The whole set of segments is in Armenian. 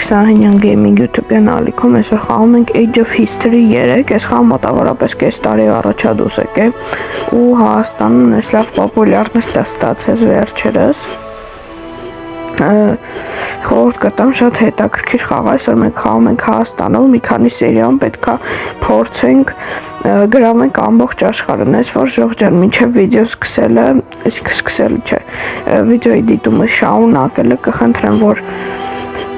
25 Gaming YouTube канալիքում այսօր խաղում ենք Age of History 3, այս խաղը մոտավորապես կես տարի առաջ է դուրս եկել ու Հայաստանում այս լավ պոպուլյարնեստ է ստացել վերջերս։ Խորհուրդ կտամ շատ հետաքրքիր խաղ է, այսօր մենք խաղում ենք Հայաստանում, մի քանի սերիայում պետքա փորձենք գրավենք ամբողջ աշխարհը, այս որ Ժողովուրդ ջան, մինչև վիդեո սկսելը, սկսելը չէ, վիդեոյի դիտումը շարունակելը կխնդրեմ, որ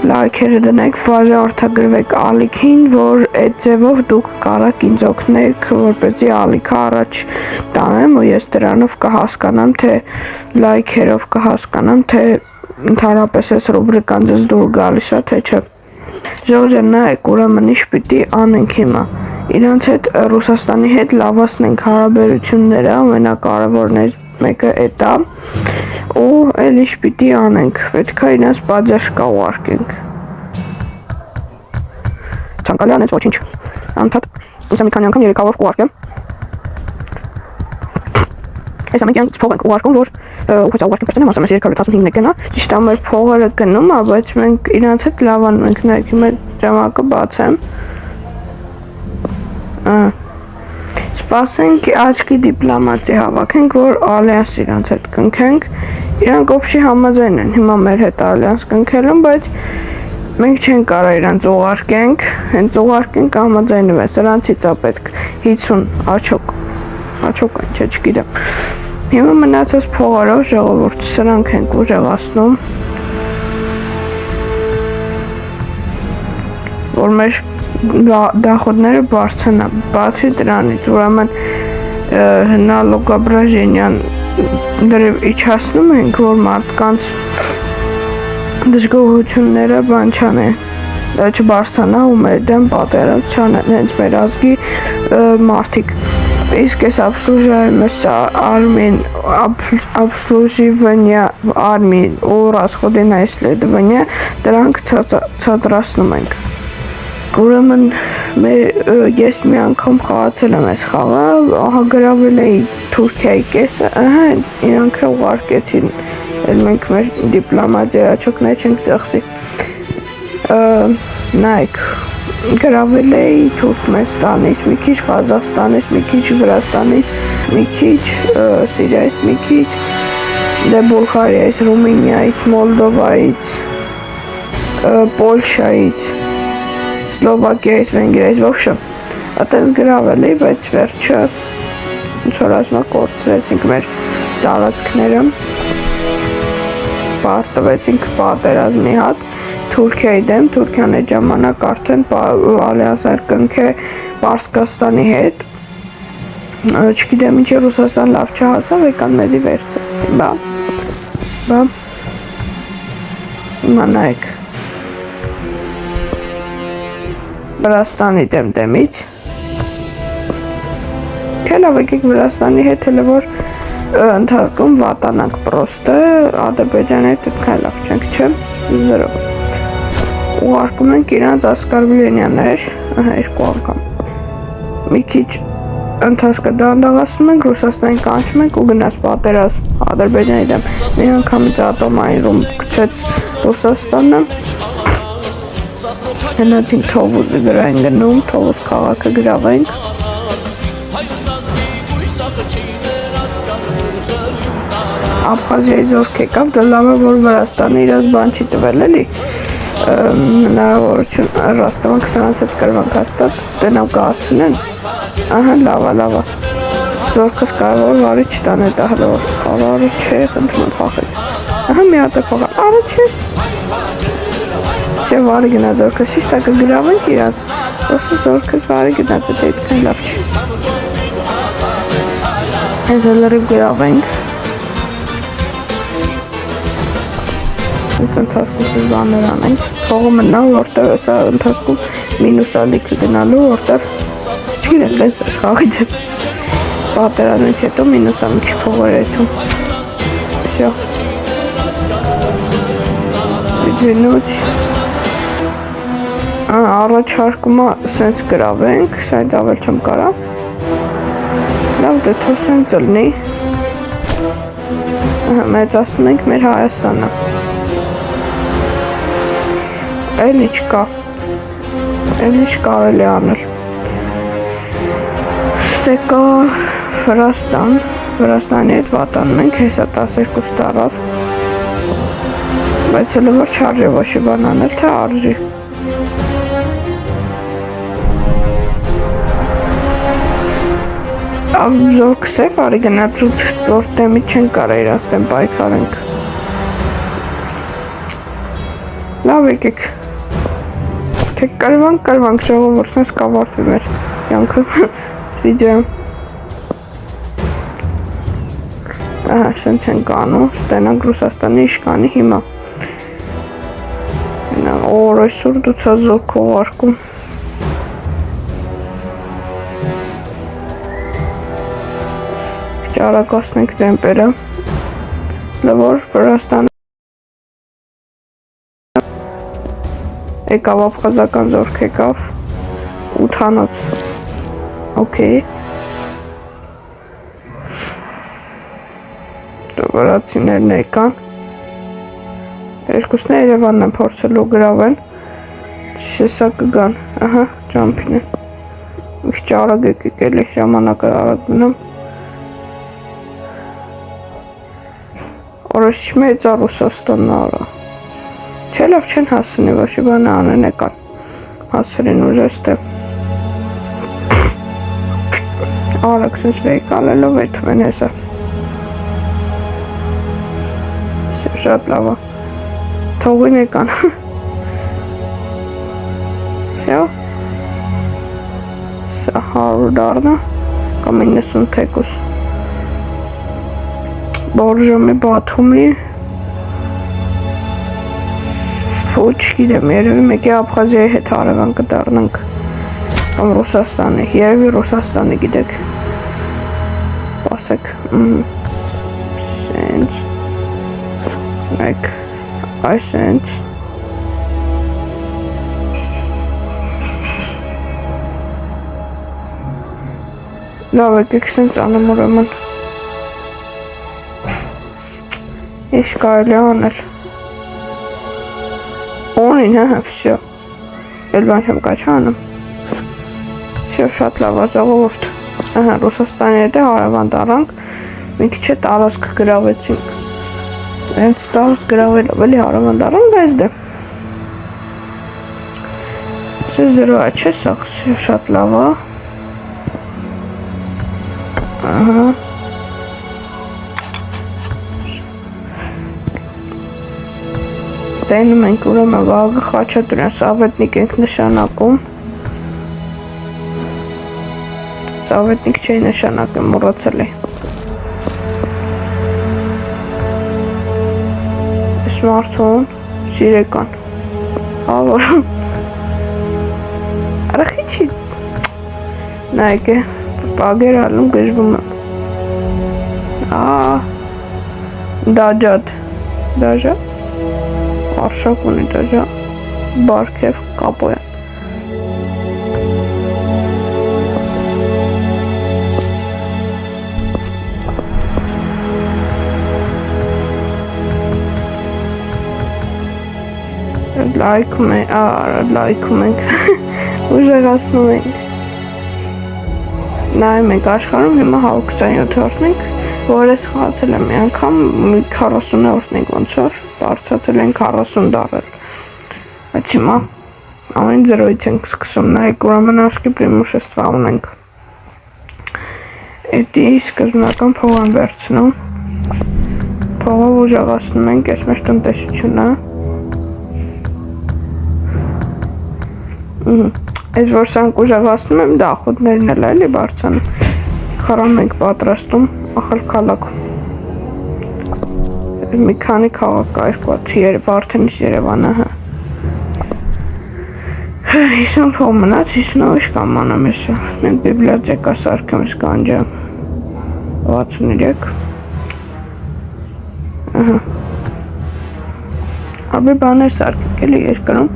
լայքերը դնեք, բաժանորդագրվեք ալիքին, որ այդ ձևով դուք կարաք ինձ օգնեք, որպեսզի ալիքը առաջ տանեմ ու ես դրանով կհասկանամ, թե լայքերով կհասկանամ, թե ընդհանրապես այս ռուբրիկան ձեզ դուր գալիս է, թե չէ։ Ժողովուրդ ջան, նայեք, ուրեմն ինչ պիտի անենք հիմա։ Իրանց հետ Ռուսաստանի հետ լավացնենք հարաբերությունները, ամենակարևորն է մեկը էդ է, ու էլ ինչ պիտի անենք, պետք է իրանց պատժաշկա ուղարկենք։ Ցանկալի անեց ոչինչ։ Անդադ, ինձ մի քանի անգամ 300 կուղարկեմ։ Այս ամեն կյանք փող ենք ուղարկում, որ ուղղակի ուղարկեմ պաշտոնեմ, ասեմ, 315-ն է գնա, ճիշտ է, մեր փողերը գնում է, բայց մենք իրանց հետ լավանում ենք, նայեք, հիմա ժամանակը բացեմ։ Սպասենք աչքի դիպլոմատի հավաքենք, որ ալյանս իրանց հետ կնքենք, իրանք օբշի համաձայն են հիմա մեր հետ ալյանս կնքելուն, բայց մենք չենք կարող իրանց ուղարկենք, հենց ուղարկենք համաձայնվեն, սրանցից է պետք 50 աչոք այն չէ, չգիտեմ։ Հիմա մնացած փողերով ժողովուրդ, սրանք ենք ուժեղացնում, որ մեր դախոդները բարձրանան, բացի դրանից, ուրեմն նալոգաբրաժենյան դրև իջացնում ենք, որ մարդկանց դժգոհությունները բան չանեն, չբարձրանա ու մեր դեմ պատերազմ չանեն, հենց մեր ազգի մարդիկ։ Իսկ այս обслуживание армии ու расходы исследования դրանք ցածրացնում ենք։ Ուրեմն ես մի անգամ խաղացել եմ այս խաղը, գրավել էի Թուրքիայի կեսը, իրանք ուղարկեցին, մենք մեր դիպլոմատիայի աչոքներ չենք ծախսի։ Նայեք, գրավել էի Թուրքմենստանից, մի քիչ Ղազախստանից, մի քիչ Վրաստանից, մի քիչ Սիրիայից, մի քիչ Բուլղարիայից, Ռումինիայից, Մոլդովայից, Պոլշայից, Սլովակիայից, Վենգրիայից, ոբշե, այդպես գրավել էի, բայց վերջը ինչ որ ասում կորցրեցինք մեր տարածքները, պարտվեցինք պատերազմի հատ, Թուրքիայի դեմ, Թուրքիան այդ ժամանակ արդեն ալյանսներ կնքե Պարսկաստանի հետ, չգիտեմ ինչ Ռուսաստան լավ չհասավ, եկան մեզի վերցրեցին, բա, հիմա նայեք, Վրաստանի դեմից, թե լավ եկեք Վրաստանի հետ, հելը որ ընթացքում վատանանք պրոստը, Ադրբեջանի հետ այդքան լավ չենք, չէ, 0 ուղարկում ենք իրանց ասկարվիլենյաներ, երկու անգամ, մի քիչ ընթացքը դանդաղացնում ենք, Ռուսաստանին կանչում ենք ու գնաց պատերազմ Ադրբեջանի դեմ, մի անգամից ատոմային ռումբ գցեց Ռուսաստանը, հնացինք Թովուզի վրա են գնում, Թովուզ քաղաքը գրավենք, Աբխազիայի զորք եկավ, դա լավ է, որ Վրաստանը իրաց բան չի տվել էլի, հնարավորություն Ռաստավան 20-ից հետ կրվանք հաստատ, տնավ կհասցնեն, լավա, զորքս կարևոր վարի չտան է դա հլոր, կարարը չէ, խնդրում խախել, մի հատ է խողալ, արը չէ, չէ վարի գնա զորքս, շիշտ է կգրավենք իրաց, ոսը զորքս վարի գնաց, դա այդքան լավ չէ, այս հլրիվ գրավենք, ընթացքում սіз բաներ անենք, փողումը նա որտեղ էսա ընթացքում մինուս ալիքը գնալու, որտեղ չգիտեմ, այս խաղից է պատերազմից հետո մինուս ալիք փողեր էթում, վսյո, վիջինուչ, առաջարկումը սենց գրավենք, սայդ ավել չեմ կարա, լավ դե թոսենք ծլնի, մեծացնում ենք մեր Հայաստանը, Էլ ինչ կա։ Էլ ինչ կարելի անել։ Ստե կա Վրաստան, Վրաստանի հետ վատանում ենք, հեսա 12 տարավ։ Բայց հələ որ չարժի ոչի բան անել, թե արժի։ Զոր կսեք արի գնաց ու որ տեմի չեն կարա իրաց տեմ պայքարենք։ Լավ եկեք։ Թե կրվանք ժողովուրդն ես կավարտվի մեր յանքը վիդեոն։ Ահա շենց են կանու, ստենանք Ռուսաստանի իշխանի հիմա։ Օր այսօր դուցա զորքով արկում։ Ճարակացնենք տեմպերը, լավոր Վրաստան եկավ աբխազական զորք եկավ, 8-անոց, օքեյ, վրացիներն եկան, երկուսն Երևանն են փորձելու գրավել, շեսա կգան, ահա, ճամփին են, մի քիչ արագ եկեք էլի, ժամանակը արագ մնում, Որոշ մեծ է Ռուսաստանն արա։ Չէ լավ չեն հասնի, ոչի բան անեն եկան։ Հասրին ուժեստը։ Արագ սենց վեյկալելով էթում են հեսա։ Շատ լավ է։ Թողին եկան։ Սյո։ Սա 100 դարնա, կամ 90 թեկուս։ Բորժոմի բաթումի ոչ գիտեմ, երևի մեկի Աբխազիայի հետ հարևան կդառնանք կամ Ռուսաստանի, երևի Ռուսաստանի գիտեք ասեք սենց մեկ այս սենց լավ եկեք սենց անեմ ուրեմն Ինչ կարելի անել Ունին հա, վсё Էլ բան չեմ կաչ անում Վсё, շատ լավ է ժողովուրդ Ահա, Ռուսաստանի հետ է հարևան դառանք Մի քիչ է տարածք գրավեցինք Հենց տարածք գրավելով էլի հարևան դառանք այս դե Սա 0 է, չէ սա, շատ լավ է Ահա Տենում ենք ուրեմն Վաղը Խաչատուրյան Սավետնիկ ենք նշանակում Սավետնիկ չէի նշանակում, մոռացել էի Այս մարդուն սիրեկան Ավոր Արախի չի Նայք է Պագեր ալում գժվում Դաջատ Դաջատ Արշակ ունի դաժա Բարքև կապոյան Լայքում ենք, լայքում ենք Ուժեղացնում ենք Նայում ենք աշխարհում հիմա 127-րդն ենք Որ ես խաղացել եմ մի անգամ 40-րդն ենք ոնց որ Բարձացել ենք 40 դարել Բայց հիմա ամեն 0-ից ենք սկսում Նայք ուրեմն աշկի պրիմուշեստվա ունենք Էդի սկզբնական փող են վերցնում Փողով ուժեղացնում ենք այս մեր տնտեսությունը Այս որ սրանք ուժեղացնում եմ դա ախոտներն էլ էլի բարձանում Խրամ ենք պատրաստում ախալքալաքում Մի քանի քաղաք կա երկու Վարդենից Երևանը հա 50 փող մնաց 50-ով ինչ կամ անեմ էսա Մենք բիբլիոթեկա սարքեմ սկանջա 63 Ահա Ապի բաներ սարքեք էլի երկրում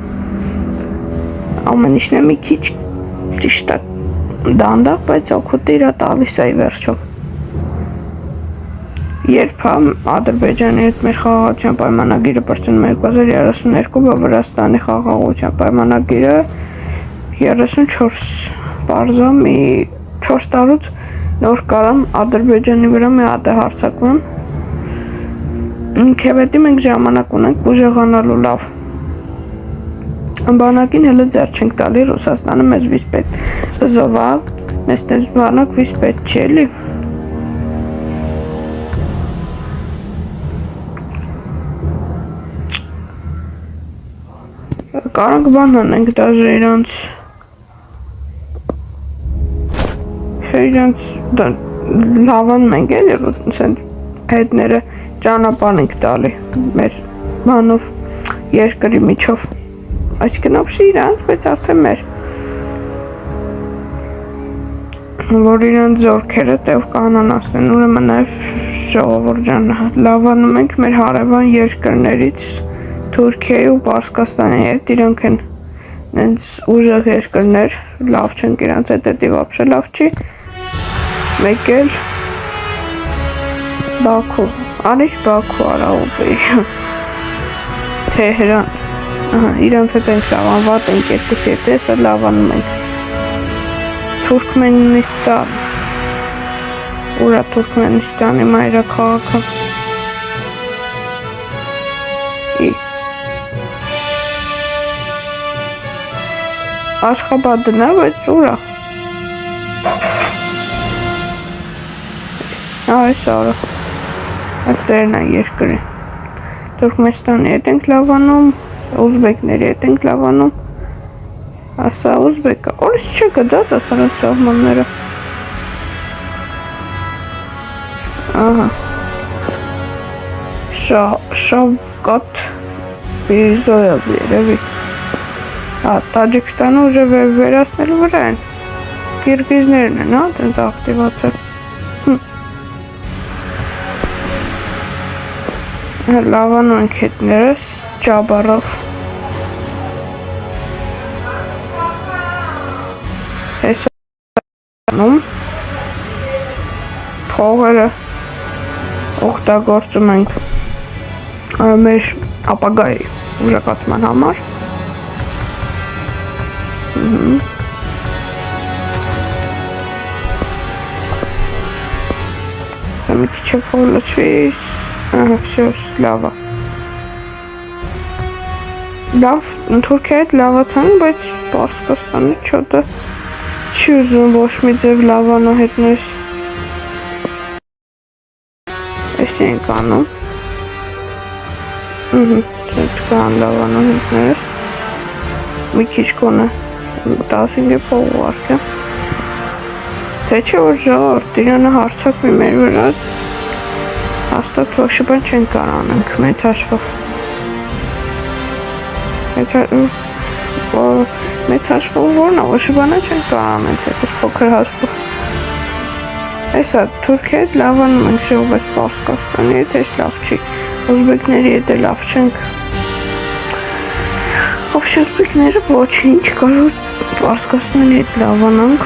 Ամեն ինչն է մի քիչ ճիշտ է դանդաղ բայց օգուտը իրա տալիս է ի վերջո Երբ Ադրբեջանի հետ մեր խաղաղության պայմանագիրը բրծնում 2032, Վրաստանի խաղաղության պայմանագիրը 34 պարզա մի 4 տարուց նոր կարամ Ադրբեջանի վրա մի հատ է հարձակվում։ Քեվետի մենք ժամանակ ունենք ուժեղանալու լավ։ Բանակին հələ ձեռ չենք տալի, Ռուսաստանը մեզ վիզ պետք զովա, մեզ տես բանակ վիզ պետք չի էլի։ Կարանք բան անենք դաժե իրանց լավան մենք էլի հետները ճանապարհ ենք տալի մեր բանով երկրի միջով այսինքն ապշի իրանց, բայց արդեն մեր որ իրանց զորքերը տեղ կանանացնեն, ուրեմն նաև ժողովուրդ ջան լավանում ենք մեր հարևան երկրներից Թուրքիայի ու Պարսկաստանի հետ, իրանք են նենց ուժեղ երկրներ, լավ չենք իրանց հետևի վաբշե լավ չի, մեկ էլ Բաքու, անիշ Բաքու արա ուբեի, Թեհրան, իրանց հետ ենք լավան, վատ ենք երկուս հետ է լավանում ենք, Թուրքմենստան, ուրա Թուրքմենստանի մայրա քաղաքը, Աշխաբադն է, բայց ուրա, այս արա, այդ ձերն է երկրի, Թուրքմենստանի հետ ենք լավանում, ուզբեկների հետ ենք լավանում, ասա ուզբեկը, օրս չեկը դա տասարած սաղմանները, ահա, Շավկատ Բիրզոյավ երևի, Տաջիկստանը ուժը վերացնելու վրա են, Կիրգիզներն են, տենց ակտիվացել, լավանում ենք հետներս, ճաբարով, հեսանում, փողերը օգտագործում ենք մեր ապագայի ուժեղացման համար, մի քիչ է փոլացվի, всё, լավ է։ Լավ, Թուրքիայի հետ լավացանք, բայց Պարսկաստանը չոտը չի ուզում ոչ մի ձև լավանա հետներս։ Էսի ենք անում։ Չենց կան լավանա հետներս։ Մի քիչ կոնը 15 փող ուղարկը։ Թե չէ որ ժողովուրդ իրանը հարցակվի մեր վրա, հաստատ ոչ բան չեն կարող անենք մեծ հաշվով։ Մեծ հաշվով որն է, ոչ բանը չեն կարող անենք, հետως փոքր հաշվով։ Էսա Թուրքիայի հետ լավանում ենք ժողովուրդ Պարսկաստանի հետ, էս լավ չի, ուզբեկների հետ լավ չենք։ Вообще ուզբեկները ոչինչ, կարող Պարսկաստանի հետ լավանանք։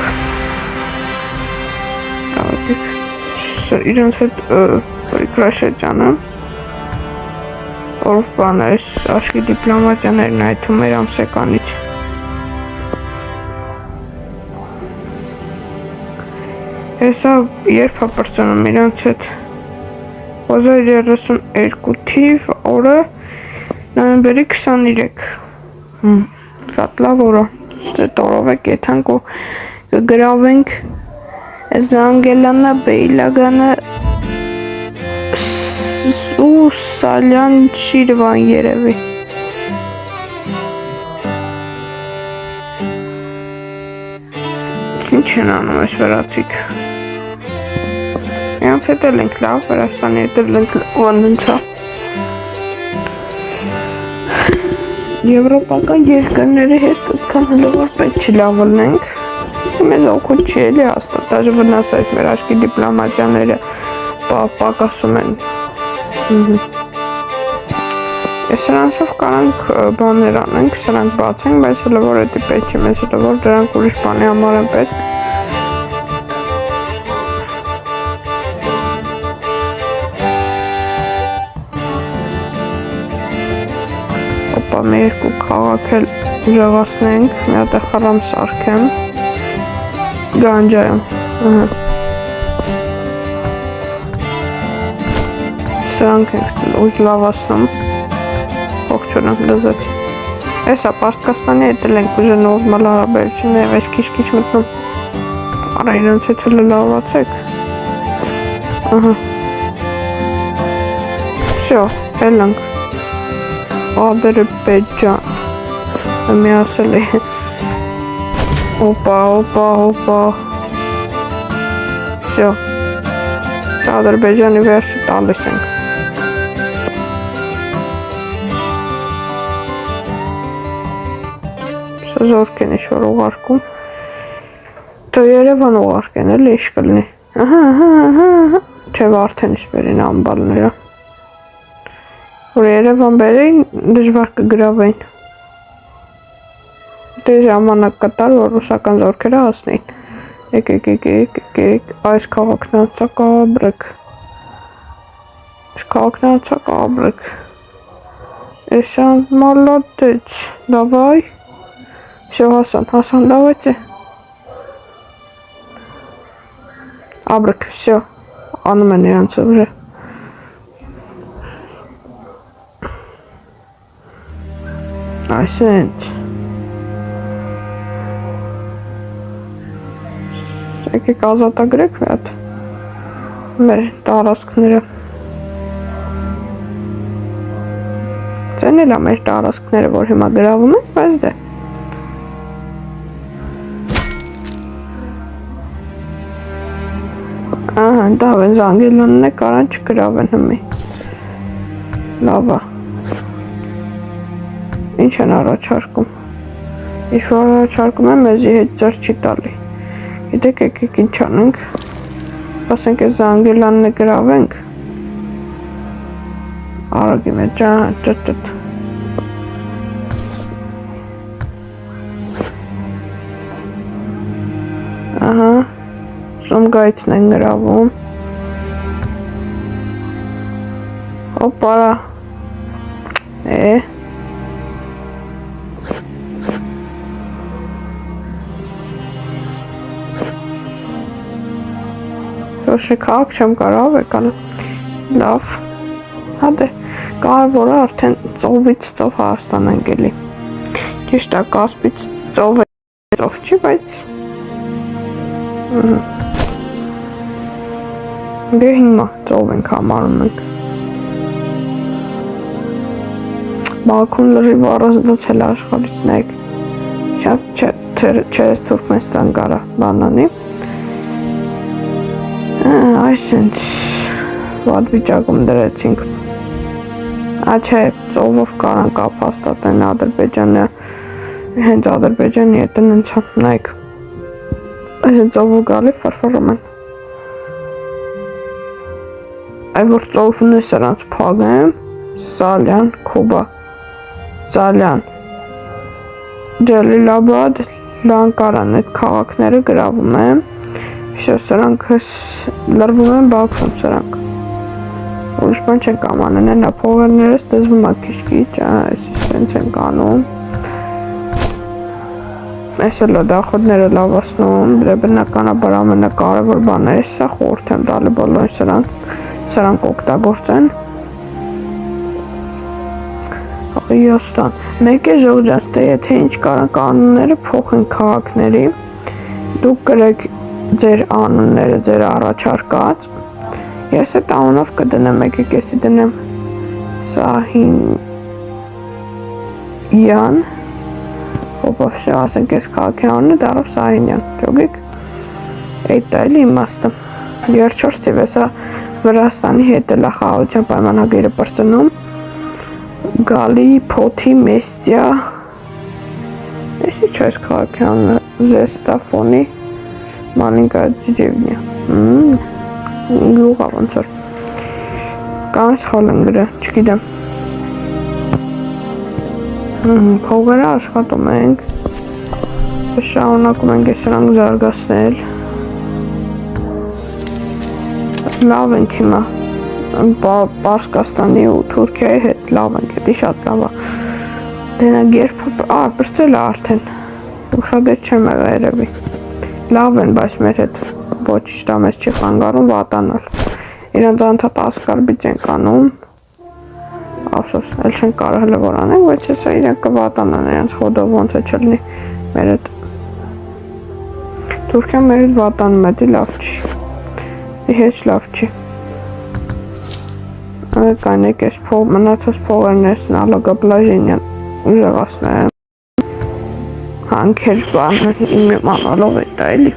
Իրանց հետ Պրիկրաշեջանը որ բան է, աշխի դիպլոմատիաներն այդում էր ամսեկանից հեսա երբ հապրծանում իրանց հետ 2032 թիվ օրը նոյեմբերի 23 շատ լավ օրը տորով է կեթանք ու գրավենք Զանգելանը, Բեյլագանը ու Սալյան Շիրվան երևի Ինչ են անում ես վրացիք Յանց հետ էլ ենք լավ, Վրաստանի հետ էլ ենք վանդնցա Եվրոպական երկրների հետ այդքան հլովար պետք չի լավ լնենք Մեզ օգուտ չի էլի հաստատ, դաժե վնաս այս մեր աշխի դիպլոմատիաները պակասում են Սրանցով կարանք բաներ անենք, սրանք բացենք, բայց հլը որ էդի պետք է մեզ հլը որ դրանք ուրիշ բանի համար են պետք մի երկու քաղաք էլ ուժեղացնենք, մի հատ խրամ սարքեմ, Գանջայում, սրանք ենք ուժ լավացնում, ողջունեմ լզեց, էսա Պարսկաստանի հետ էլ ենք ուժը նորմալ հարաբերություններ, այս քիչ-քիչ մտնում, արա իրենց հետ էլ լավացեք, Всё, έλենք, Ադրբեջան, մի ասել է, Օպա, Всё, Ադրբեջանի վերջը տալիս ենք, Սա զորք են ինչ-որ ուղարկում, Դո Երևան ուղարկեն էլ ինչ կլնի, Չէ արդեն իսպերին ամբալները, որ Երևան բերեին, դժվար կգրավեին, դե ժամանակ կտար, որ ռուսական զորքերը հասնեին, եկեք, այս քաղաքն անցակ աբրեք, Էշան, մալատեց, դավայ, Всё, Հասան, давайте, Աբրեք, всё, անում են իրանց ուժը, Այսենց, եկեք ազատագրեք մի հատ, մեր տարածքները, Ձեն էլ է մեր տարածքները, որ հիմա գրավում ենք, բայց դե, Դա են Զանգելյանն է, կարան չգրավեն հմի, լավա, Ինչ են առաջարկում, Ինչ-որ առաջարկում են մեզի հետ ձեր չի տալի, Գիտեք եկեք ինչ անենք, ասենք այս Զանգելյանն է գրավենք, Արագի մեջ, ճտ, Սումգայթն են գրավում, Հոպարա, Շոշի քաղաք չեմ կարող եկանը, լավ, հադե, կարևորը արդեն ծովից ծով Հայաստան ենք էլի, ճիշտ է Կասպից ծով չի, բայց Դե հիմա ծով ենք համարում ենք, Բաքուն լրիվ առազդացել աշխարհից նայեք, Շատ չես Թուրքմենստան գարա բանանի, Այսենց վատ վիճակում դրեցինք, Չէ, ծովով կարան կապ հաստատեն Ադրբեջանը, հենց Ադրբեջանի հետ են նայեք, Այսենց ծովով գալի ֆարֆարում են, Այ որ ծովն է սրանց փագեմ, Սալյան, Քուբա, Սալյան, Ջալիլաբադ, Լանկարան այդ քաղաքները գրավում են, Всё, սրանք լրվում են Բաքվում սրանք, Ուրիշ բան չեն կամանեն, են ապողերներս դզվում է քիչ, այս իսենց են կանում, Այս էլ դախոդները լավացնում, դե բնականաբար ամենակարևոր բանը է, սա խորհուրդ եմ տալի բոլորին սրանք օգտագործեն, Հայաստան, մեկ է ժողջանց, թե եթե ինչ կարան կանոնները փոխեն քաղաքների, դուք գրեք ձեր անունները, ձեր առաջարկած, ես այդ անունով կդնեմ, եկեք եսի դնեմ Սահինյան, Հոպովշե ասենք ես քաղաքի անունը դարով Սահինյան, ճոգիկ, այդ այլի իմաստը, երջորս թիվ էսա Վրաստանի հետ էլ խաղաղության պայմանագիրը պրծնում, Գալի, Փոթի, Մեստիա, ես ինչ այս քաղաքի անունը, Զեստաֆոնի, Մալինկա Ջիջևնիա, գյուղա ոնց որ, Կամ սխալ են գրել, չգիտեմ, Փողերը աշխատում ենք, շարունակում ենք սրանք զարգացնել, Լավ ենք հիմա, Պարսկաստանի ու Թուրքիայի հետ լավ ենք, հետի շատ լավ է, Դենակ երբ բրծել արդեն, ուշադեր չեմ երևի, լավ են, բայց մեր հետ ոչիշ դա մեզ չի խանգարում վատանալ, իրանց անթատ ասկարբից ենք անում, Ափսոս, էլ չեն կարող հլվոր անենք, բայց հեսա իրենք կվատանան, իրենց խոդով ոնց է չլնի մեր հետ, Թուրքիան մեր հետ վատանում էդի լավ չի, հեչ լավ չի, կանեք ես մնացած փողերն ես նալոգա բլաժինյան, ուժեղասներ հանքեր բանը իմ մանալով է դա էլի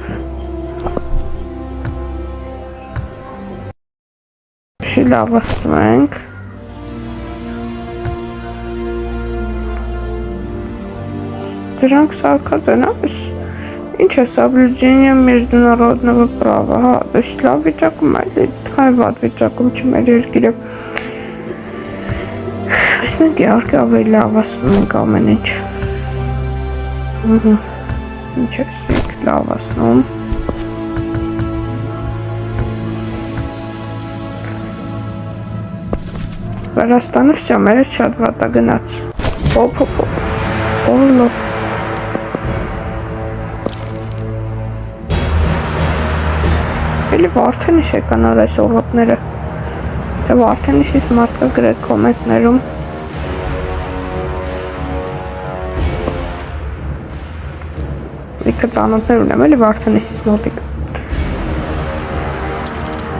շի լավ ասում ենք դրանք սարկած են ինչ է соблюдение международного права հա դες լավ վիճակում է քայ վատ վիճակում չի մեր երկիրը Այս մենք իհարկե ավելի լավ ասում ենք ամեն ինչ Ինչ ես լավ ասնում Վրաստանը վсё մեր շատ վատ է գնաց Օլով Էլի Վարդենիս եկան այս օղոտները Թե Վարդենիսից մարդկա գրեք կոմենտներում Իքը ծանոթներ ունեմ էլի Վարդենիսից մոտիկ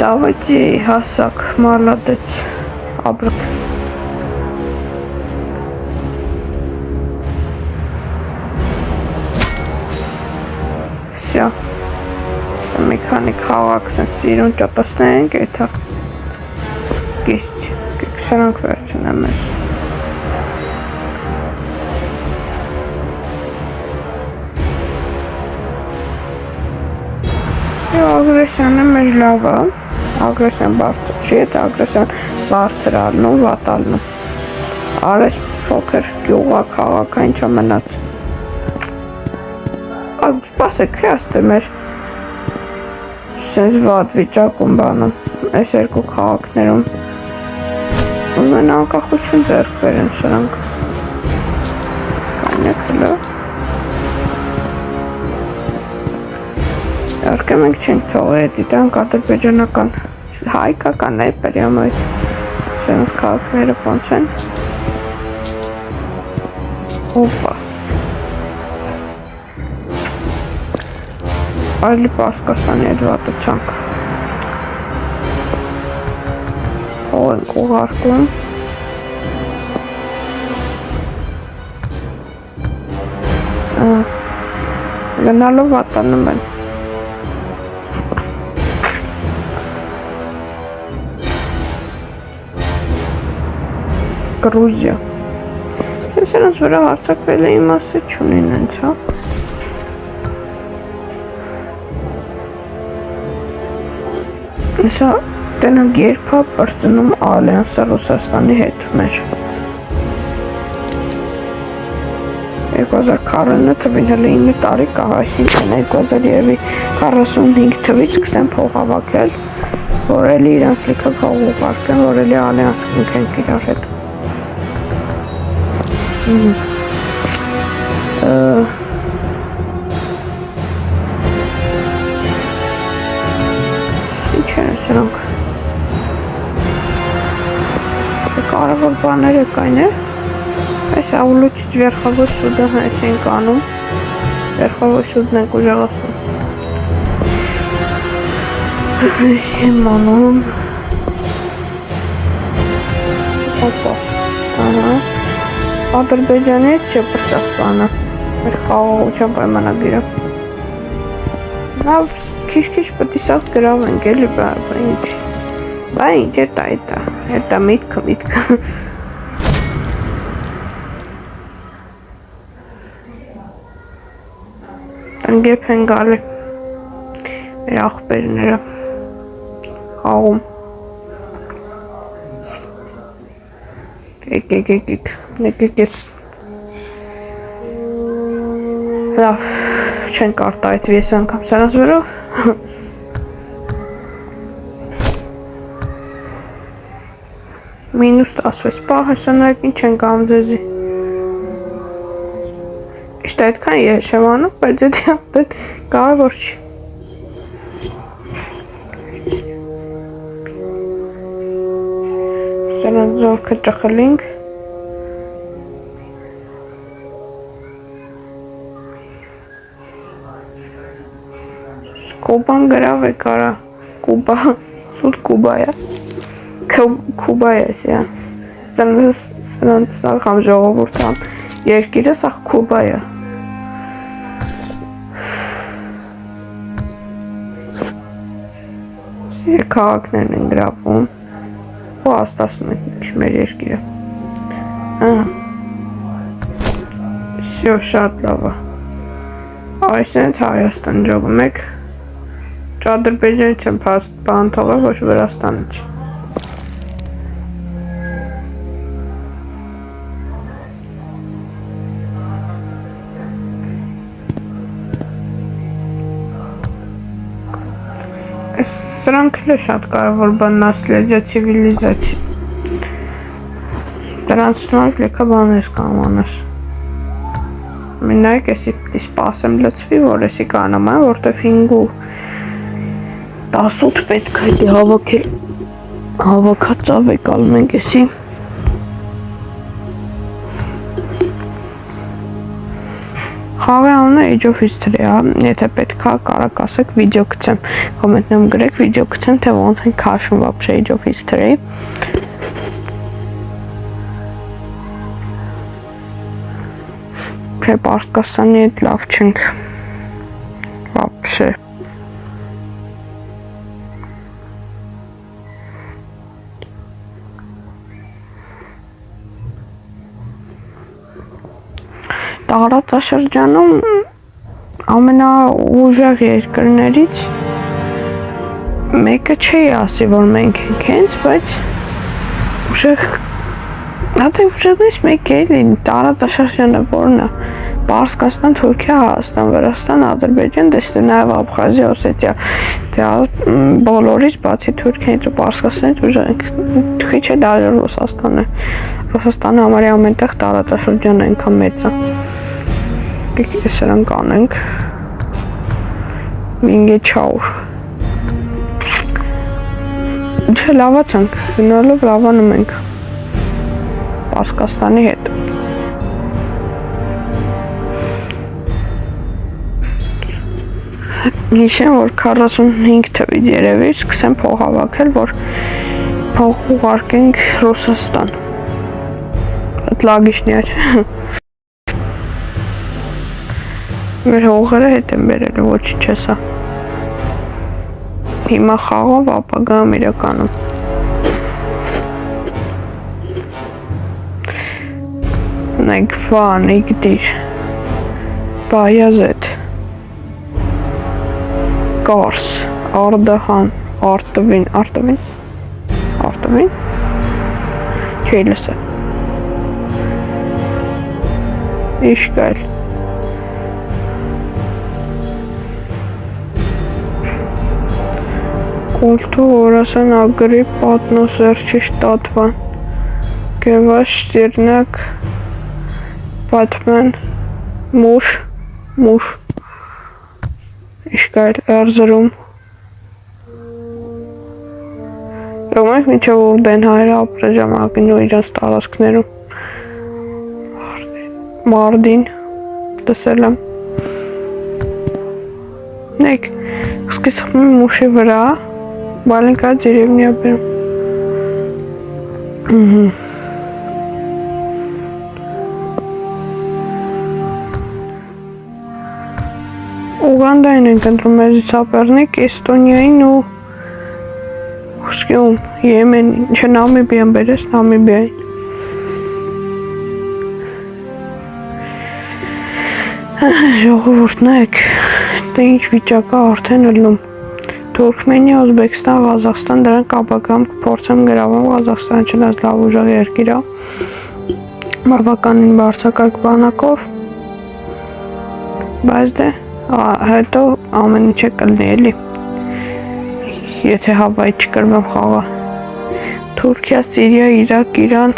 Давайте հասակ молодец Աբրկ Всё Մի քանի խաղակ սիրուն ճապասնենք էթա Գիստ Սրանք վերջնեմ ես Ագրեսիանը մեր լավը Ագրեսիան բարձր չի Եթե ագրեսիան բարձր ալնում վատալնում Արես փոքր գյուղա խաղակա ինչա մնաց Սպասեք հաստե մեր Սենց վատ վիճակում բանում Այս երկու քաղաքներում Ումեն անկախություն ձեռք բերեն սրանք Կանյակ հլը Իհարկե մենք չենք թողի դիտանք ադրբեջանական հայկական է պերյամ այդ Սենց քաղաքները ոնց են Օպա Այլի պասկասանի այդ վատացանք Հող ենք ուղարկում Գնալով վատանում են Գրուզիա Ես նրանց վրա հարցակվել է իմաստը չունին հենց հա Սա տենակ երբ է պրծնում ալյանսը Ռուսաստանի հետ մեր 2040 թվին հլի 9 տարի կա այսինքն 2045 թվից կստեն փող հավաքել որ էլի իրանց լիքը փող ուղարկեն որ էլի ալյանս կնքենք իրար հետ Սրանք կարևոր բաները կային է այս ավլուչիչ վերխավոր սուդը այս ենք անում վերխավոր սուդն ենք ուժեղացում այս եմ անում Օպա Ադրբեջանից չէ պրծախտանը մեր խաղաղության պայմանագիրը Լավ քիչ-քիչ պետք է սաղ գրավ ենք էլի Բա ինչ էտա միտքը Անգեպ են գալի մեր աղբերները խաղում Եկեք ես Լավ չեն կարտա այդ վես անգամ սրանց վերով Մինուս 16 պահ հեսանայք ինչ են կամ ձեզի Շտա այդքան ես չեմ անում, բայց դա կարևոր չի։ Սրանք զորքը ճխլինք։ Կուբան գրավ է կարա, Կուբա, սուտ Կուբա է, Կուբա է սիա, սրանց սաղ համ ժողովուրդ համ, երկիրը սաղ Կուբա է։ Սիրը քաղաքներն են գրավում, ու աստասում են մեր երկիրը։ Սյո շատ լավ է։ Այս ենց Հայաստան ժողում եք, Ադրբեջանից եմ բան թողել, ոչ Վրաստանից։ Սրանք էլ է շատ կարևոր բան, նասլեդիա, ցիվիլիզացիա։ Դրանց նորդ լեքա բաներ կամ անես։ Մենայք էսի սպասեմ լծվի, որ էսի կանամ այն, որտև 5:18 պետք է դի հավաքել, հավաքած ծավեկալ մենք էսի։ Խաղի անունը Age of History է, եթե պետք է կարակ ասեք վիդեո գցեմ, կոմենտներում գրեք վիդեո գցեմ, թե ոնց են քաշում вообще Age of History։ Թե Պարսկաստանի հետ լավ չենք вообще։ Տարածաշրջանում ամենաուժեղ երկրներից մեկը չի ասի, որ մենք ենք հենց, բայց ուժեղ, հատե ուժեղներից մեկ է էլի, տարածաշրջանը որն է, Պարսկաստան, Թուրքիա, Հայաստան, Վրաստան, Ադրբեջան, դեստե նաև Աբխազիա, Օսետիա, բոլորից բացի Թուրքիայից ու Պարսկաստանից ուժեղ ենք, քիչ է դաժե Ռուսաստանը, Ռուսաստանը համարյա ամենտեղ տարածաշրջանը այնքան մեծ է։ Եկեք սրանք անենք, մինգե չաուր, չէ լավացանք, գնալով լավանում ենք Պարսկաստանի հետ։ Նիշեմ, որ 45 թվից երևի սկսեմ փող հավաքել, որ փող ուղարկենք Ռուսաստան։ Այդ լագիշներ։ Մեր հողերը հետ են բերել, ոչինչ չեսա։ Հիմա խաղով ապագայում իրականում։ Նայք վան, իգդիր, բայազետ, Կարս, արդահան, արտվին, չի լսը, իշկայլ, Կուլտուրասան ագրի պատնոսերչի շտատվան, գևաշ սիրնակ, պատմեն, մուշ, իշկայլ, Էրզրում, Ռոմենք մինչև ուրդեն հայրը ապրել ժամանակին ու իրանց տարածքներում, Մարդին, տեսել եմ, նեկ, սկսում եմ մուշի վրա, Բալինկա դերևնի ապերում, Ուգանդային ենք ընտրում մեզից ապերնիկ, Էստոնիային ու Հուսկյում, Եմենին, չէ Նամիբիան բերես, Նամիբիային։ Ժողովուրդն եք, դա ինչ վիճակա արդեն ըլնում։ Թուրքմենիա, Ուզբեկստան, Ղազախստան, դրանք ապագայում կփորձեմ գրավում, Ղազախստանը չնայած լավ ուժեղ երկիր է, բավականին բարձրակարգ բանակով, բայց դե հետո ամեն ինչը կլինի էլի, եթե Հավայի չկրվեմ խաղա, Թուրքիա, Սիրիա, Իրաք, Իրան,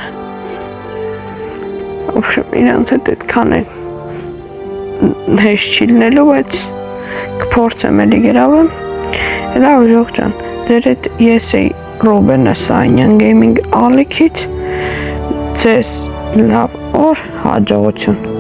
իրանց հետ այդքան են, հեշտ չի լինելու, բայց կփորձեմ էլի գրավեմ։ Լավ ժողովուրդ ջան, դեր հետ ես էի Ռուբենը Սանյան Gaming ալիքից, ձեզ լավ օր, հաջողություն։